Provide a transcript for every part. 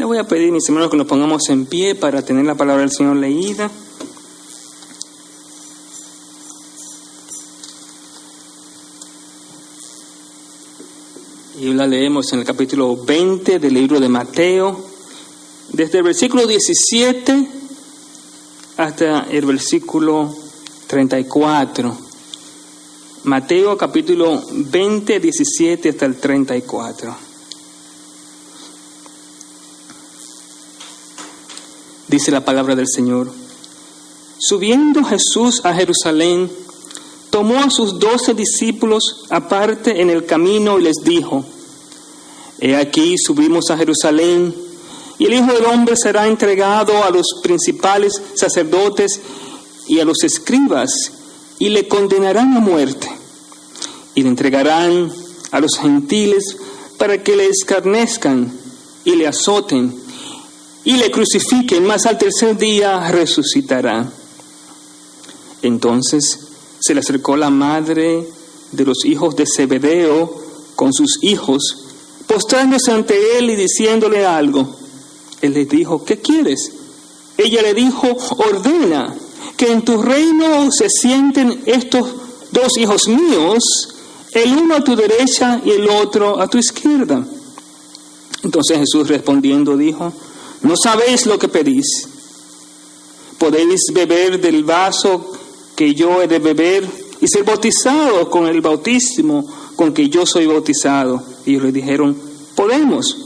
voy a pedir, mis hermanos, que nos pongamos en pie para tener la palabra del Señor leída. Y la leemos en el capítulo 20 del libro de Mateo, desde el versículo 17 hasta el versículo 34. Mateo capítulo 20, 17 hasta el 34. Dice la palabra del Señor: Subiendo Jesús a Jerusalén, tomó a sus 12 discípulos aparte en el camino y les dijo: He aquí subimos a Jerusalén, y el Hijo del Hombre será entregado a los principales sacerdotes y a los escribas, y le condenarán a muerte, y le entregarán a los gentiles para que le escarnezcan y le azoten y le crucifiquen, mas al tercer día resucitará. Entonces se le acercó la madre de los hijos de Zebedeo con sus hijos, postrándose ante él y diciéndole algo. Él les dijo: ¿qué quieres? Ella le dijo: ordena que en tu reino se sienten estos 2 hijos míos, el uno a tu derecha y el otro a tu izquierda. Entonces Jesús respondiendo dijo: no sabéis lo que pedís. ¿Podéis beber del vaso que yo he de beber y ser bautizado con el bautismo con que yo soy bautizado? Y ellos le dijeron: podemos.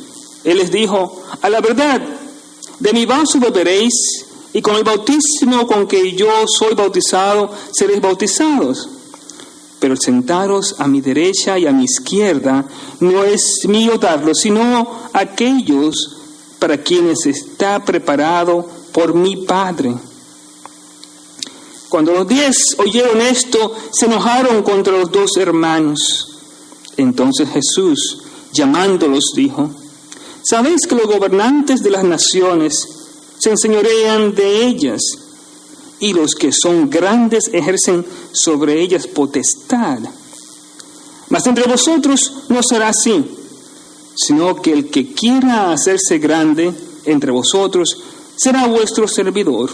Él les dijo: a la verdad, de mi vaso beberéis, y con el bautismo con que yo soy bautizado seréis bautizados. Pero el sentaros a mi derecha y a mi izquierda no es mío darlo, sino aquellos para quienes está preparado por mi Padre. Cuando los 10 oyeron esto, se enojaron contra los 2 hermanos. Entonces Jesús, llamándolos, dijo: ¿sabéis que los gobernantes de las naciones se enseñorean de ellas, y los que son grandes ejercen sobre ellas potestad? Mas entre vosotros no será así, sino que el que quiera hacerse grande entre vosotros será vuestro servidor,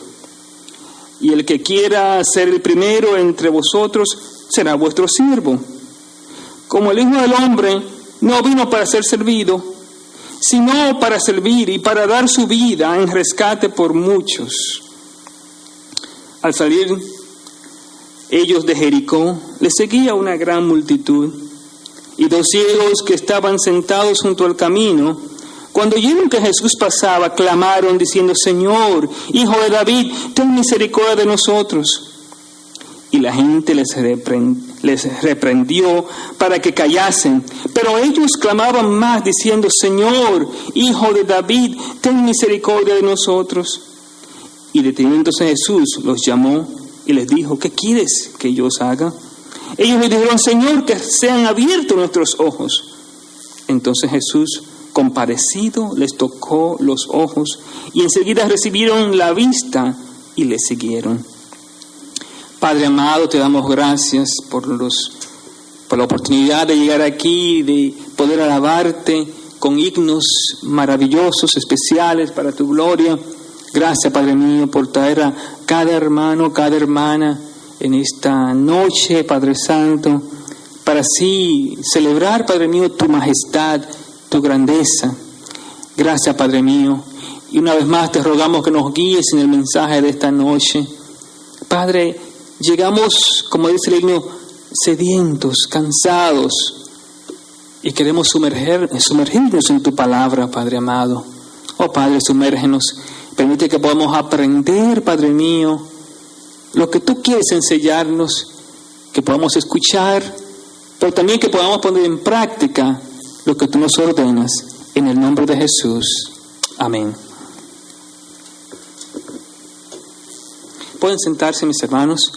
y el que quiera ser el primero entre vosotros será vuestro siervo. Como el Hijo del Hombre no vino para ser servido, sino para servir y para dar su vida en rescate por muchos. Al salir ellos de Jericó, les seguía una gran multitud, y 2 ciegos que estaban sentados junto al camino, cuando oyeron que Jesús pasaba, clamaron diciendo: Señor, Hijo de David, ten misericordia de nosotros. Y la gente les reprendió para que callasen, pero ellos clamaban más diciendo: Señor, Hijo de David, ten misericordia de nosotros. Y deteniéndose Jesús los llamó y les dijo: ¿qué quieres que yo os haga? Ellos le dijeron: Señor, que sean abiertos nuestros ojos. Entonces Jesús, compadecido, les tocó los ojos, y enseguida recibieron la vista y le siguieron. Padre amado, te damos gracias por la oportunidad de llegar aquí, de poder alabarte con himnos maravillosos, especiales para tu gloria. Gracias, Padre mío, por traer a cada hermano, cada hermana en esta noche, Padre Santo, para así celebrar, Padre mío, tu majestad, tu grandeza. Gracias, Padre mío. Y una vez más te rogamos que nos guíes en el mensaje de esta noche. Padre, llegamos, como dice el himno, sedientos, cansados, y queremos sumergirnos en tu palabra, Padre amado. Oh Padre, sumérgenos. Permite que podamos aprender, Padre mío, lo que tú quieres enseñarnos, que podamos escuchar, pero también que podamos poner en práctica lo que tú nos ordenas. En el nombre de Jesús. Amén. Pueden sentarse, mis hermanos.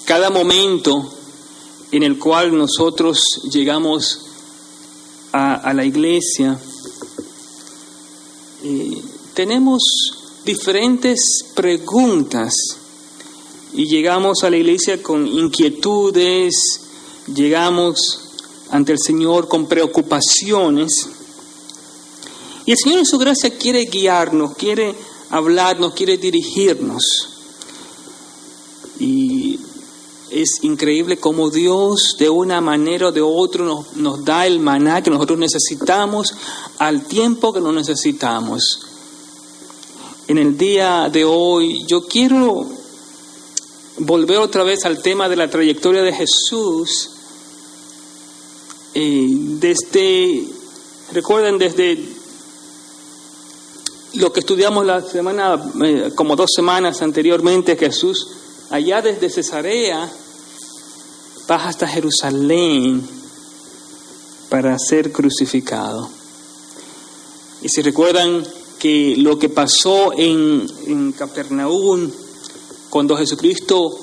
Cada momento en el cual nosotros llegamos a la iglesia, tenemos diferentes preguntas y llegamos a la iglesia con inquietudes, llegamos ante el Señor con preocupaciones. Y el Señor en su gracia quiere guiarnos, quiere hablarnos, quiere dirigirnos. Y es increíble cómo Dios de una manera o de otra nos da el maná que nosotros necesitamos al tiempo que lo necesitamos. En el día de hoy yo quiero volver otra vez al tema de la trayectoria de Jesús. Recuerden, desde lo que estudiamos la semana, como 2 semanas anteriormente, Jesús, allá desde Cesarea, baja hasta Jerusalén para ser crucificado. Y si recuerdan que lo que pasó en Capernaum, cuando Jesucristo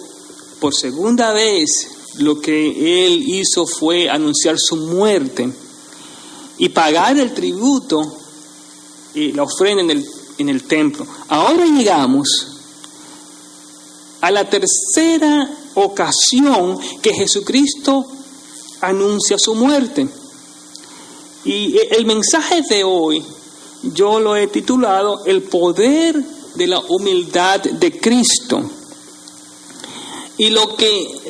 por segunda vez lo que Él hizo fue anunciar su muerte y pagar el tributo, la ofrenda en el templo. Ahora llegamos a la tercera ocasión que Jesucristo anuncia su muerte. Y el mensaje de hoy yo lo he titulado El poder de la humildad de Cristo. Y lo que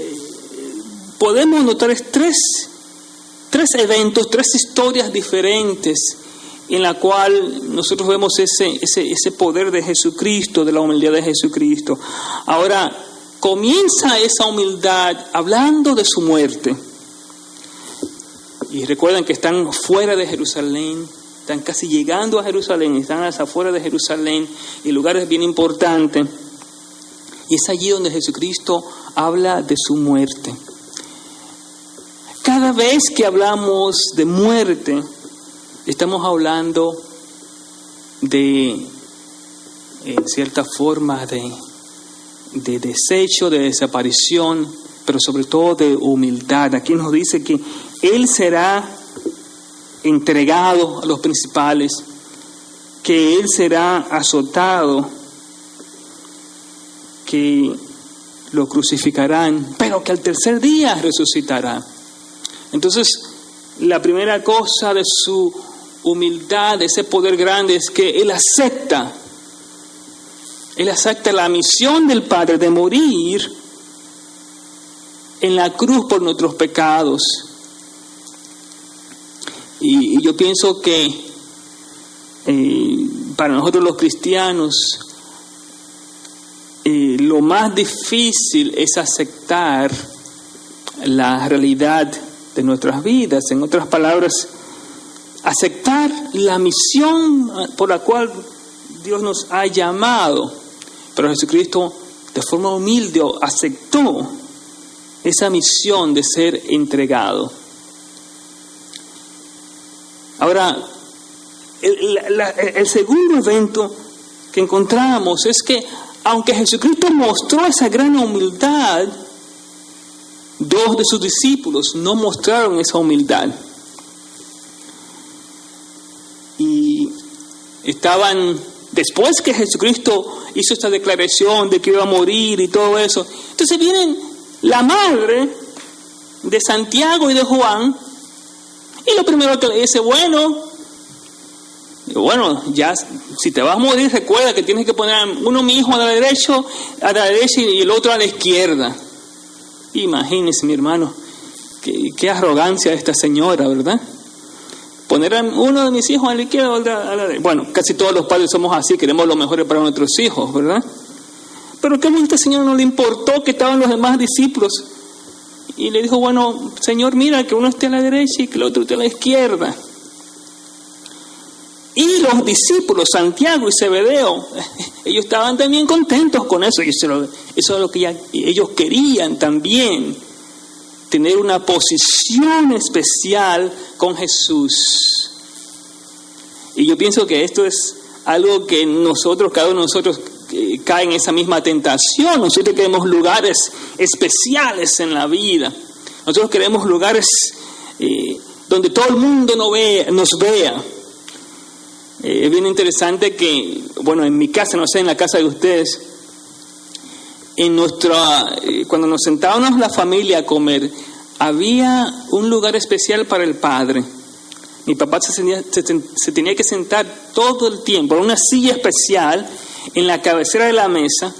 podemos notar es tres eventos, 3 historias diferentes en la cual nosotros vemos ese poder de Jesucristo, de la humildad de Jesucristo. Ahora, comienza esa humildad hablando de su muerte. Y recuerden que están fuera de Jerusalén, están casi llegando a Jerusalén, están a las afueras de Jerusalén, y lugares bien importantes. Y es allí donde Jesucristo habla de su muerte. Cada vez que hablamos de muerte, estamos hablando de, en cierta forma, de desecho, de desaparición, pero sobre todo de humildad. Aquí nos dice que Él será entregado a los principales, que Él será azotado, que lo crucificarán, pero que al tercer día resucitará. Entonces, la primera cosa de su humildad, de ese poder grande, es que Él acepta la misión del Padre de morir en la cruz por nuestros pecados. Y yo pienso que para nosotros los cristianos, lo más difícil es aceptar la realidad de nuestras vidas. En otras palabras, aceptar la misión por la cual Dios nos ha llamado. Pero Jesucristo, de forma humilde, aceptó esa misión de ser entregado. Ahora, el segundo evento que encontramos es que, aunque Jesucristo mostró esa gran humildad, 2 de sus discípulos no mostraron esa humildad. Y estaban, después que Jesucristo hizo esta declaración de que iba a morir y todo eso, entonces vienen la madre de Santiago y de Juan, y lo primero que le dice, bueno, ya si te vas a morir, recuerda que tienes que poner uno mi hijo a la derecha y el otro a la izquierda. Imagínense, mi hermano, qué arrogancia de esta señora, ¿verdad? Poner a uno de mis hijos a la izquierda o a la derecha. Bueno, casi todos los padres somos así, queremos lo mejor para nuestros hijos, ¿verdad? Pero ¿cómo a esta señora no le importó que estaban los demás discípulos? Y le dijo, bueno, Señor, mira, que uno esté a la derecha y que el otro esté a la izquierda. Y los discípulos, Santiago y Zebedeo, ellos estaban también contentos con eso. Eso es lo que ellos querían también, tener una posición especial con Jesús. Y yo pienso que esto es algo que cada uno de nosotros cae en esa misma tentación. Nosotros queremos lugares especiales en la vida. Nosotros queremos lugares donde todo el mundo nos vea. Es bien interesante que, bueno, en mi casa, no sé, en la casa de ustedes, cuando nos sentábamos la familia a comer, había un lugar especial para el padre. Mi papá se tenía que sentar todo el tiempo en una silla especial en la cabecera de la mesa.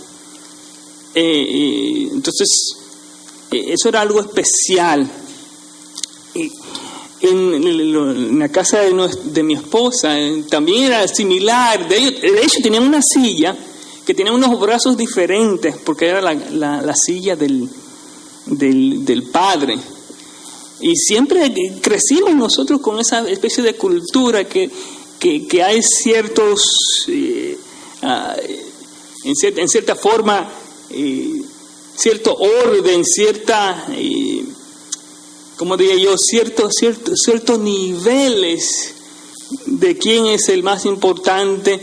Entonces, eso era algo especial. En la casa de mi esposa también era similar. De hecho, tenían una silla que tenía unos brazos diferentes, porque era la silla del padre. Y siempre crecimos nosotros con esa especie de cultura que hay ciertos, en cierta forma, cierto orden, cierta, como diría yo, ciertos niveles de quién es el más importante.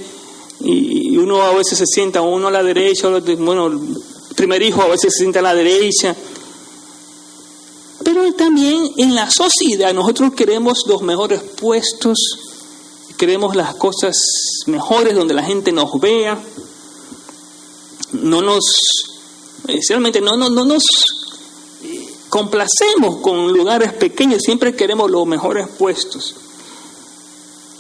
Y uno a veces se sienta uno a la derecha, el primer hijo a veces se sienta a la derecha. Pero también en la sociedad nosotros queremos los mejores puestos, queremos las cosas mejores donde la gente nos vea. No nos complacemos con lugares pequeños, siempre queremos los mejores puestos.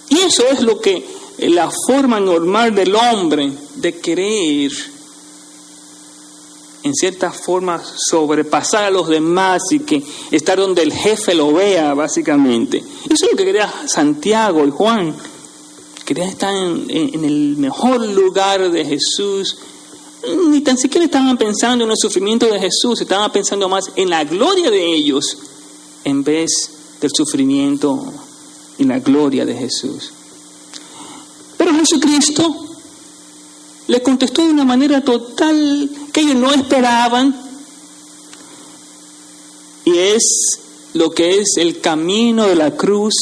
Y eso es lo que la forma normal del hombre de querer, en cierta forma, sobrepasar a los demás y que estar donde el jefe lo vea, básicamente. Eso es lo que quería Santiago y Juan. Querían estar en el mejor lugar de Jesús. Ni tan siquiera estaban pensando en el sufrimiento de Jesús, estaban pensando más en la gloria de ellos en vez del sufrimiento y la gloria de Jesús. Pero Jesucristo le contestó de una manera total que ellos no esperaban, y es lo que es el camino de la cruz,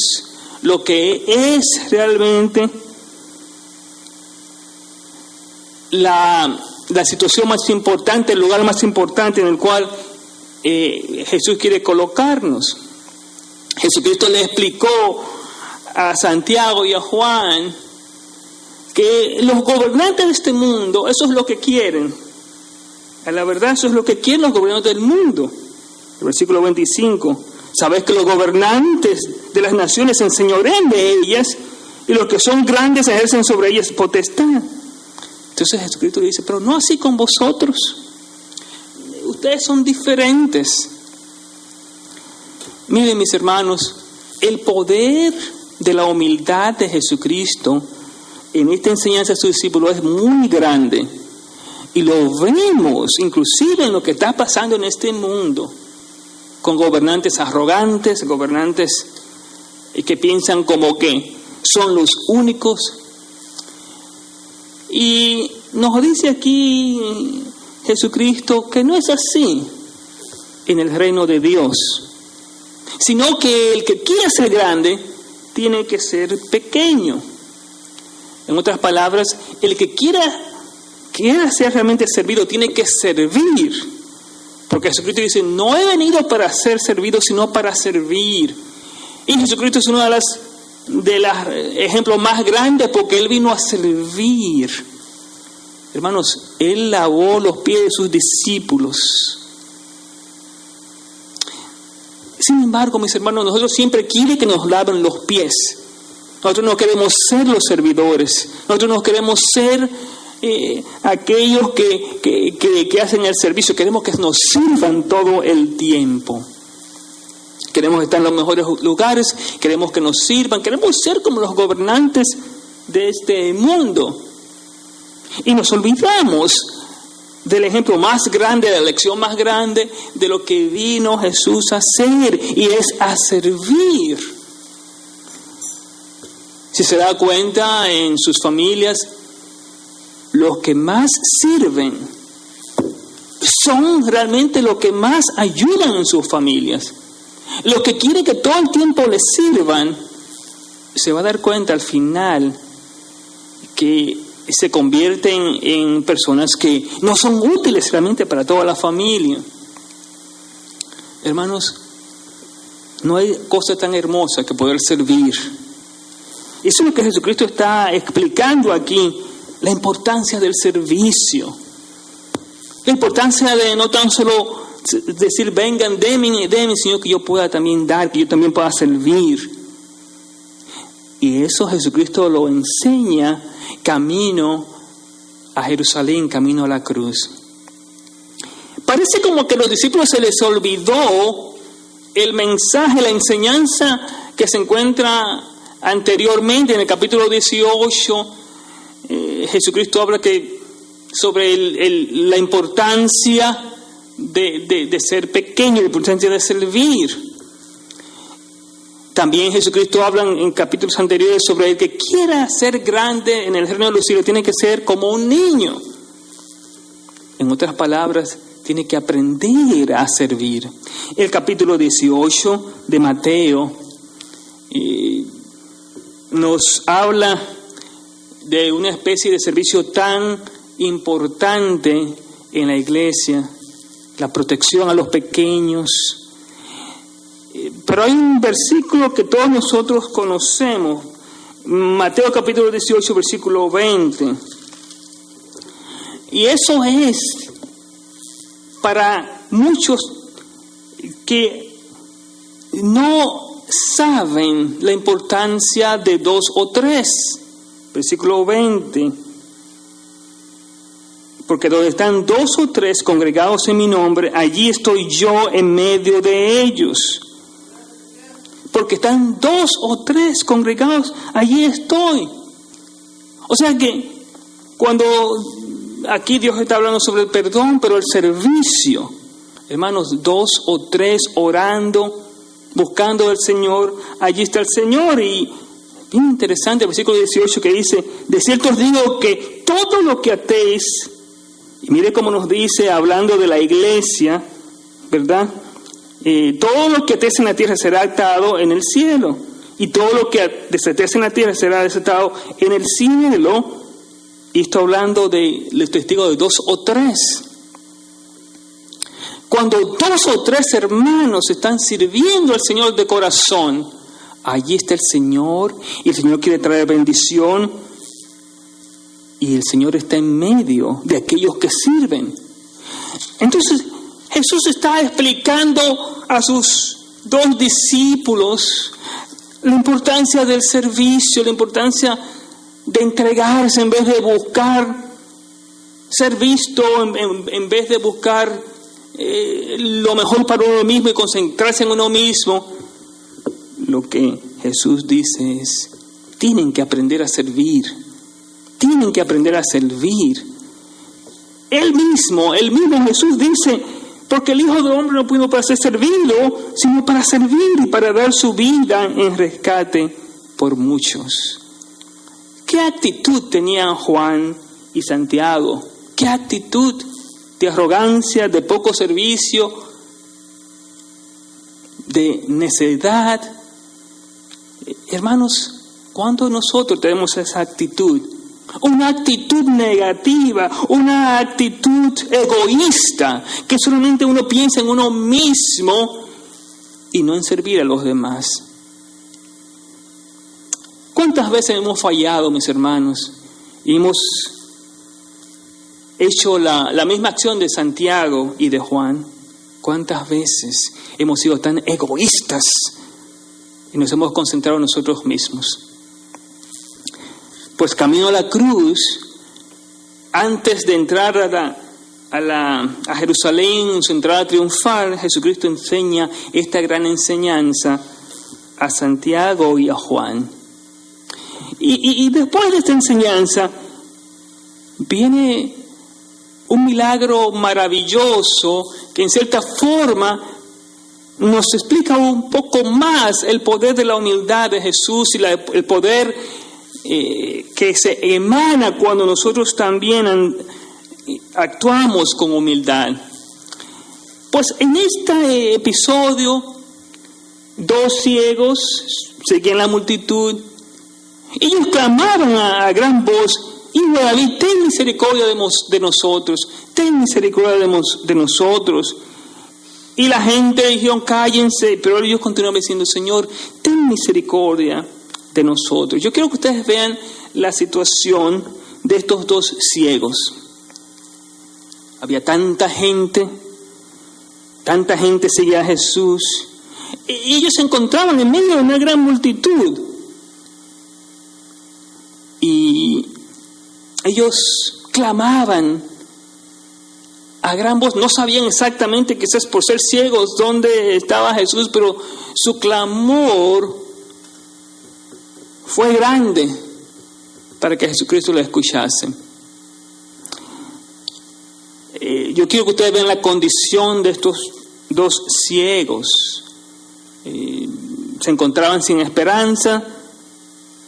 lo que es realmente la situación más importante, el lugar más importante en el cual Jesús quiere colocarnos. Jesucristo le explicó a Santiago y a Juan que los gobernantes de este mundo, eso es lo que quieren. A la verdad, eso es lo que quieren los gobernantes del mundo. El versículo 25. Sabes que los gobernantes de las naciones se enseñorean de ellas y los que son grandes ejercen sobre ellas potestad. Entonces Jesucristo le dice, pero no así con vosotros. Ustedes son diferentes. Miren, mis hermanos, el poder de la humildad de Jesucristo en esta enseñanza a sus discípulos es muy grande. Y lo vemos inclusive en lo que está pasando en este mundo, con gobernantes arrogantes, gobernantes que piensan como que son los únicos. Y nos dice aquí Jesucristo que no es así en el reino de Dios, sino que el que quiera ser grande tiene que ser pequeño. En otras palabras, el que quiera ser realmente servido tiene que servir. Porque Jesucristo dice, no he venido para ser servido, sino para servir. Y Jesucristo es uno de los ejemplos más grandes porque Él vino a servir. Hermanos, Él lavó los pies de sus discípulos. Sin embargo, mis hermanos, nosotros siempre queremos que nos laven los pies. Nosotros no queremos ser los servidores. Nosotros no queremos ser aquellos que hacen el servicio. Queremos que nos sirvan todo el tiempo. Queremos estar en los mejores lugares. Queremos que nos sirvan. Queremos ser como los gobernantes de este mundo. Y nos olvidamos del ejemplo más grande, de la lección más grande de lo que vino Jesús a hacer, y es a servir. Si se da cuenta en sus familias, los que más sirven son realmente los que más ayudan en sus familias. Los que quieren que todo el tiempo les sirvan, se va a dar cuenta al final que se convierten en personas que no son útiles realmente para toda la familia. Hermanos, no hay cosa tan hermosa que poder servir. Eso es lo que Jesucristo está explicando aquí, la importancia del servicio. La importancia de no tan solo decir, vengan, denme, sino que yo pueda también dar, que yo también pueda servir. Y eso Jesucristo lo enseña camino a Jerusalén, camino a la cruz. Parece como que a los discípulos se les olvidó el mensaje, la enseñanza que se encuentra anteriormente en el capítulo 18. Jesucristo habla sobre la importancia de ser pequeño, la importancia de servir. También Jesucristo habla en capítulos anteriores sobre el que quiera ser grande en el reino de los cielos, tiene que ser como un niño. En otras palabras, tiene que aprender a servir. El capítulo 18 de Mateo nos habla de una especie de servicio tan importante en la iglesia, la protección a los pequeños. Pero hay un versículo que todos nosotros conocemos, Mateo capítulo 18, versículo 20. Y eso es para muchos que no saben la importancia de 2 o 3. Versículo 20. Porque donde están 2 o 3 congregados en mi nombre, allí estoy yo en medio de ellos. Porque están 2 o 3 congregados, allí estoy. O sea que cuando aquí Dios está hablando sobre el perdón, pero el servicio, hermanos, 2 o 3 orando, buscando al Señor, allí está el Señor. Y bien interesante el versículo 18 que dice, de cierto os digo que todo lo que atéis, y mire cómo nos dice, hablando de la iglesia, ¿verdad? Todo lo que atéis en la tierra será atado en el cielo, y todo lo que desatéis en la tierra será desatado en el cielo. Y está hablando de los testigos de 2 o 3. Cuando 2 o 3 hermanos están sirviendo al Señor de corazón, allí está el Señor, y el Señor quiere traer bendición, y el Señor está en medio de aquellos que sirven. Entonces Jesús está explicando a sus 2 discípulos la importancia del servicio, la importancia de entregarse en vez de buscar ser visto, en vez de buscar lo mejor para uno mismo y concentrarse en uno mismo. Lo que Jesús dice es, tienen que aprender a servir. Tienen que aprender a servir. Él mismo Jesús dice, porque el Hijo del Hombre no pudo para ser servido, sino para servir y para dar su vida en rescate por muchos. ¿Qué actitud tenían Juan y Santiago? ¿Qué actitud de arrogancia, de poco servicio, de necedad? Hermanos, ¿cuándo nosotros tenemos esa actitud? Una actitud negativa, una actitud egoísta, que solamente uno piensa en uno mismo y no en servir a los demás. ¿Cuántas veces hemos fallado, mis hermanos? Y hemos hecho la misma acción de Santiago y de Juan. ¿Cuántas veces hemos sido tan egoístas y nos hemos concentrado en nosotros mismos? Pues camino a la cruz, antes de entrar a Jerusalén, en su entrada triunfal, Jesucristo enseña esta gran enseñanza a Santiago y a Juan. Y después de esta enseñanza viene un milagro maravilloso que en cierta forma nos explica un poco más el poder de la humildad de Jesús y el poder que se emana cuando nosotros también actuamos con humildad. Pues en este episodio, 2 ciegos seguían la multitud. Ellos clamaban a gran voz, Hijo de David, ten misericordia de nosotros, ten misericordia de nosotros. Y la gente dijeron, cállense, pero ellos continuaban diciendo, Señor, ten misericordia de nosotros. Yo quiero que ustedes vean la situación de estos 2 ciegos. Había tanta gente seguía a Jesús. Ellos se encontraban en medio de una gran multitud. Y ellos clamaban a gran voz. No sabían exactamente, quizás por ser ciegos, dónde estaba Jesús, pero su clamor fue grande para que Jesucristo lo escuchase. Yo quiero que ustedes vean la condición de estos dos ciegos. Se encontraban sin esperanza,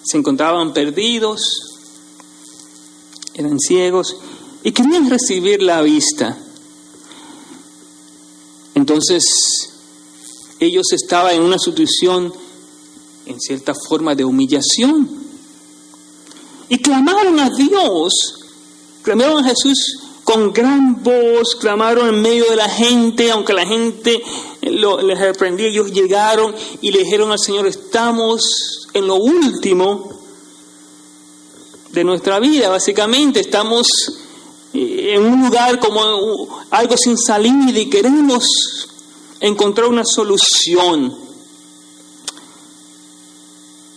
se encontraban perdidos, eran ciegos y querían recibir la vista. Entonces, ellos estaban en una situación, en cierta forma, de humillación. Y clamaron a Dios, clamaron a Jesús con gran voz, clamaron en medio de la gente, aunque la gente les reprendía. Ellos llegaron y le dijeron al Señor: estamos en lo último de nuestra vida, básicamente estamos en un lugar como algo sin salida y queremos encontrar una solución.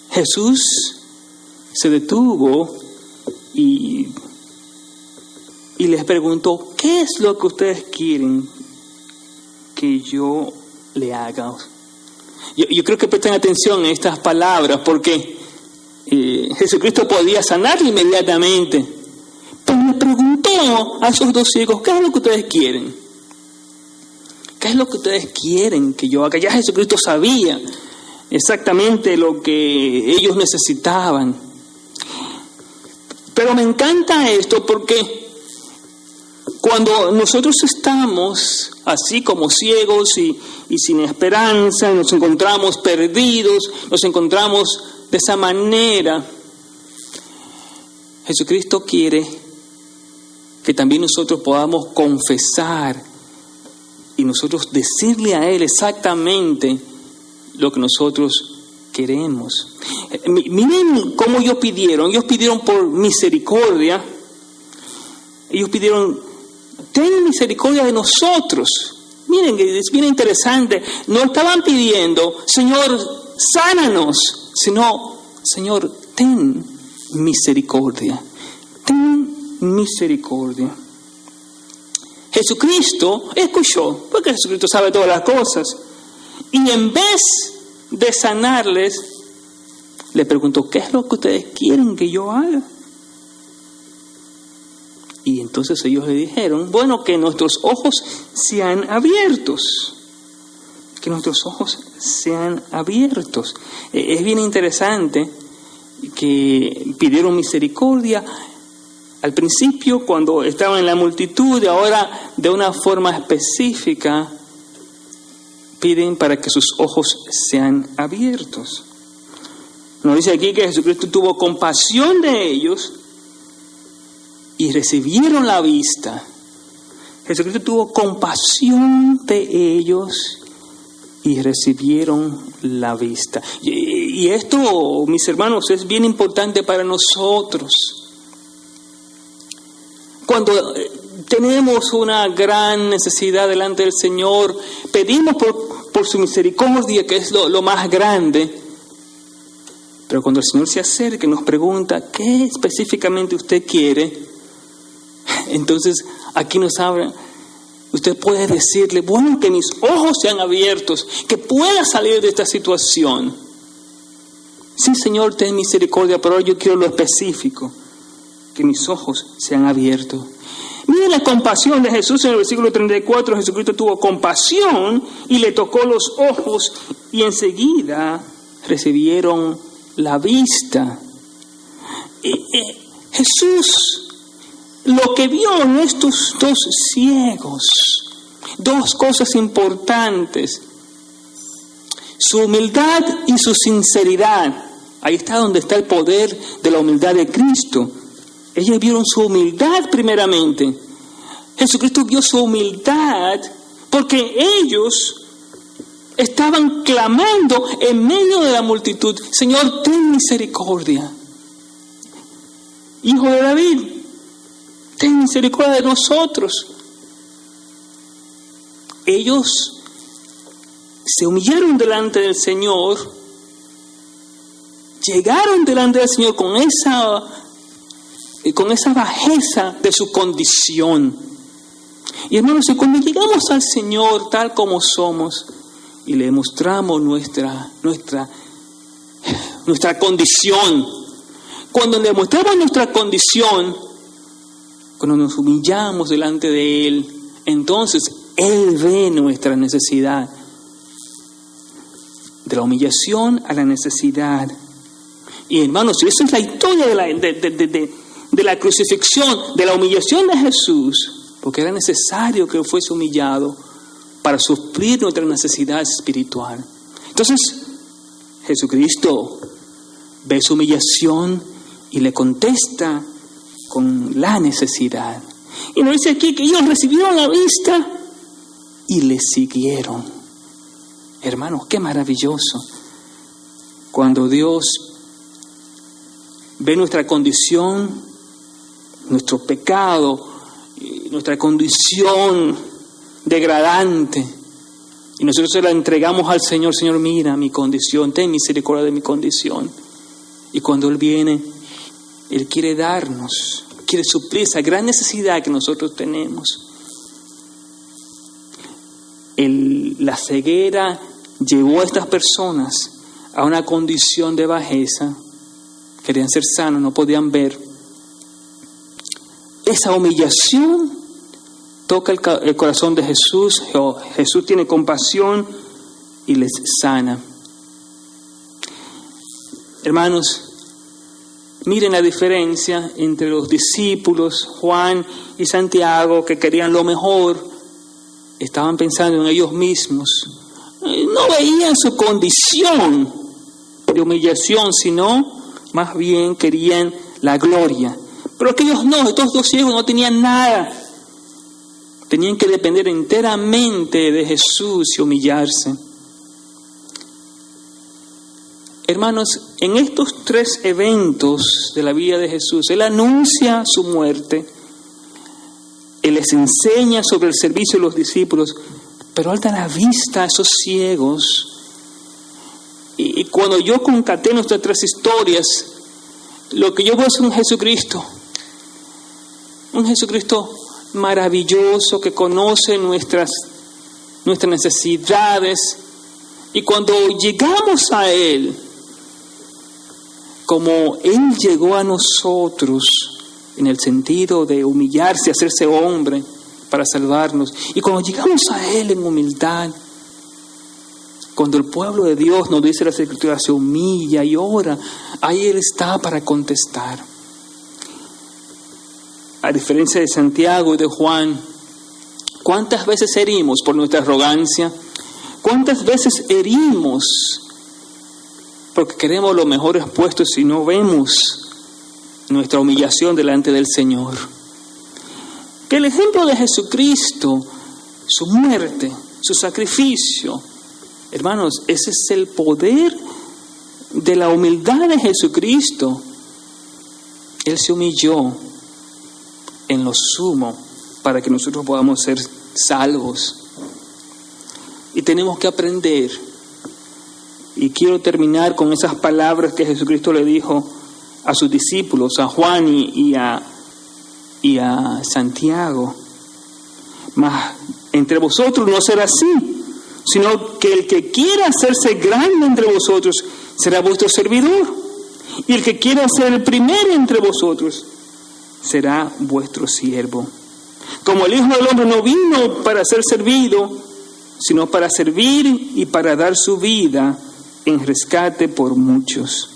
Jesús se detuvo y les preguntó: ¿qué es lo que ustedes quieren que yo le haga? Yo creo que presten atención a estas palabras, porque Jesucristo podía sanarle inmediatamente, pero le preguntó a esos dos ciegos: ¿qué es lo que ustedes quieren? ¿Qué es lo que ustedes quieren que yo haga? Ya Jesucristo sabía exactamente lo que ellos necesitaban. Pero me encanta esto, porque cuando nosotros estamos así como ciegos y sin esperanza, nos encontramos perdidos, nos encontramos de esa manera, Jesucristo quiere que también nosotros podamos confesar y nosotros decirle a Él exactamente lo que nosotros queremos. Miren cómo ellos pidieron por misericordia. Ellos pidieron: ten misericordia de nosotros. Miren, es bien interesante. No estaban pidiendo: Señor, sánanos, sino: Señor, ten misericordia. Ten misericordia. Jesucristo escuchó, porque Jesucristo sabe todas las cosas. Y en vez de sanarles, le preguntó: ¿qué es lo que ustedes quieren que yo haga? Y entonces ellos le dijeron: bueno, que nuestros ojos sean abiertos. Que nuestros ojos sean abiertos. Es bien interesante que pidieron misericordia al principio cuando estaban en la multitud, y ahora de una forma específica piden para que sus ojos sean abiertos. Nos dice aquí que Jesucristo tuvo compasión de ellos y recibieron la vista. Jesucristo tuvo compasión de ellos y recibieron la vista. Y esto, mis hermanos, es bien importante para nosotros. Cuando tenemos una gran necesidad delante del Señor, pedimos por su misericordia, que es lo más grande. Pero cuando el Señor se acerca y nos pregunta: ¿qué específicamente usted quiere? Entonces aquí nos habla. Usted puede decirle: bueno, que mis ojos sean abiertos, que pueda salir de esta situación. Sí, Señor, ten misericordia, pero yo quiero lo específico, que mis ojos sean abiertos. Miren la compasión de Jesús en el versículo 34. Jesucristo tuvo compasión y le tocó los ojos y enseguida recibieron la vista. Jesús, lo que vio en estos dos ciegos, dos cosas importantes: su humildad y su sinceridad. Ahí está donde está el poder de la humildad de Cristo. Ellos vieron su humildad primeramente. Jesucristo vio su humildad porque ellos estaban clamando en medio de la multitud: Señor, ten misericordia. Hijo de David, ten misericordia de nosotros. ellos se humillaron delante del Señor, llegaron delante del Señor con esa bajeza de su condición. Y hermanos, cuando llegamos al Señor tal como somos y le mostramos nuestra condición, cuando le mostramos nuestra condición, cuando nos humillamos delante de Él, entonces Él ve nuestra necesidad. De la humillación a la necesidad. Y hermanos, esa es la historia de la crucifixión, de la humillación de Jesús, porque era necesario que Él fuese humillado para suplir nuestra necesidad espiritual. Entonces, Jesucristo ve su humillación y le contesta con la necesidad. Y nos dice aquí que ellos recibieron la vista y le siguieron. Hermanos, qué maravilloso. Cuando Dios ve nuestra condición, nuestro pecado, nuestra condición degradante, y nosotros se la entregamos al Señor. Señor, mira mi condición, ten misericordia de mi condición. Y cuando Él viene, Él quiere darnos, quiere suplir esa gran necesidad que nosotros tenemos. La ceguera llevó a estas personas a una condición de bajeza. Querían ser sanos, no podían ver. Esa humillación toca el corazón de Jesús. Jesús tiene compasión y les sana. Hermanos, miren la diferencia entre los discípulos, Juan y Santiago, que querían lo mejor. Estaban pensando en ellos mismos. No veían su condición de humillación, sino más bien querían la gloria. Pero aquellos no, estos dos ciegos no tenían nada. Tenían que depender enteramente de Jesús y humillarse. Hermanos, en estos tres eventos de la vida de Jesús, Él anuncia su muerte, Él les enseña sobre el servicio de los discípulos, pero Él da la vista a esos ciegos. Y cuando yo concateno estas tres historias, lo que yo veo es un Jesucristo maravilloso que conoce nuestras necesidades. Y cuando llegamos a Él, como Él llegó a nosotros, en el sentido de humillarse, hacerse hombre para salvarnos, y cuando llegamos a Él en humildad, cuando el pueblo de Dios, nos dice la Escritura, se humilla y ora, ahí Él está para contestar. A diferencia de Santiago y de Juan, ¿cuántas veces herimos por nuestra arrogancia? ¿Cuántas veces herimos porque queremos los mejores puestos y no vemos nuestra humillación delante del Señor? Que el ejemplo de Jesucristo, su muerte, su sacrificio, hermanos, ese es el poder de la humildad de Jesucristo. Él se humilló en lo sumo para que nosotros podamos ser salvos. Y tenemos que aprender. Y quiero terminar con esas palabras que Jesucristo le dijo a sus discípulos, a Juan y a Santiago. Mas entre vosotros no será así, sino que el que quiera hacerse grande entre vosotros será vuestro servidor, y el que quiera ser el primero entre vosotros será vuestro siervo. Como el Hijo del Hombre no vino para ser servido, sino para servir y para dar su vida en rescate por muchos.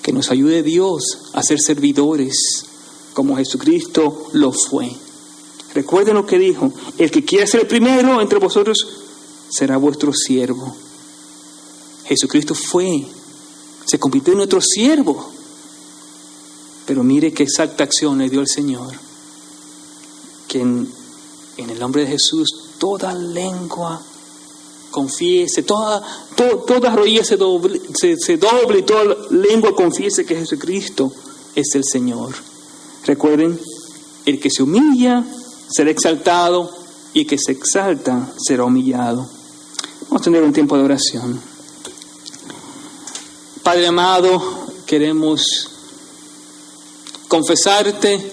Que nos ayude Dios a ser servidores, como Jesucristo lo fue. Recuerden lo que dijo: el que quiera ser el primero entre vosotros será vuestro siervo. Jesucristo se convirtió en nuestro siervo. Pero mire qué exacta acción le dio el Señor. Que en el nombre de Jesús toda lengua confiese, toda rodilla se doble y toda lengua confiese que Jesucristo es el Señor. Recuerden, el que se humilla será exaltado, y el que se exalta será humillado. Vamos a tener un tiempo de oración. Padre amado, queremos confesarte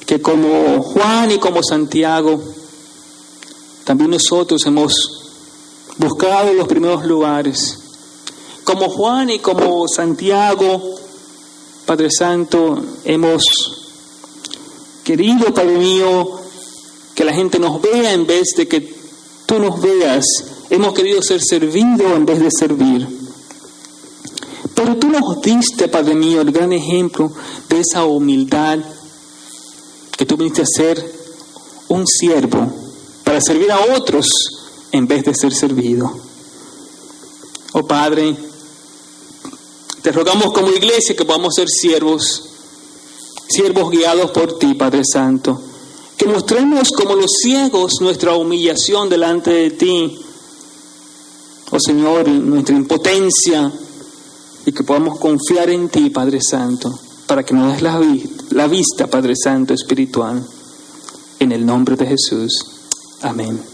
que como Juan y como Santiago, también nosotros hemos buscado los primeros lugares. Como Juan y como Santiago, Padre Santo, hemos querido, Padre mío, que la gente nos vea en vez de que tú nos veas. Hemos querido ser servidos en vez de servir. Pero tú nos diste, Padre mío, el gran ejemplo de esa humildad, que tú viniste a ser un siervo para servir a otros en vez de ser servido. Oh Padre, te rogamos como iglesia que podamos ser siervos guiados por ti, Padre Santo. Que mostremos como los ciegos nuestra humillación delante de ti, oh Señor, nuestra impotencia, y que podamos confiar en ti, Padre Santo, para que nos des la vista, Padre Santo, espiritual. En el nombre de Jesús. Amén.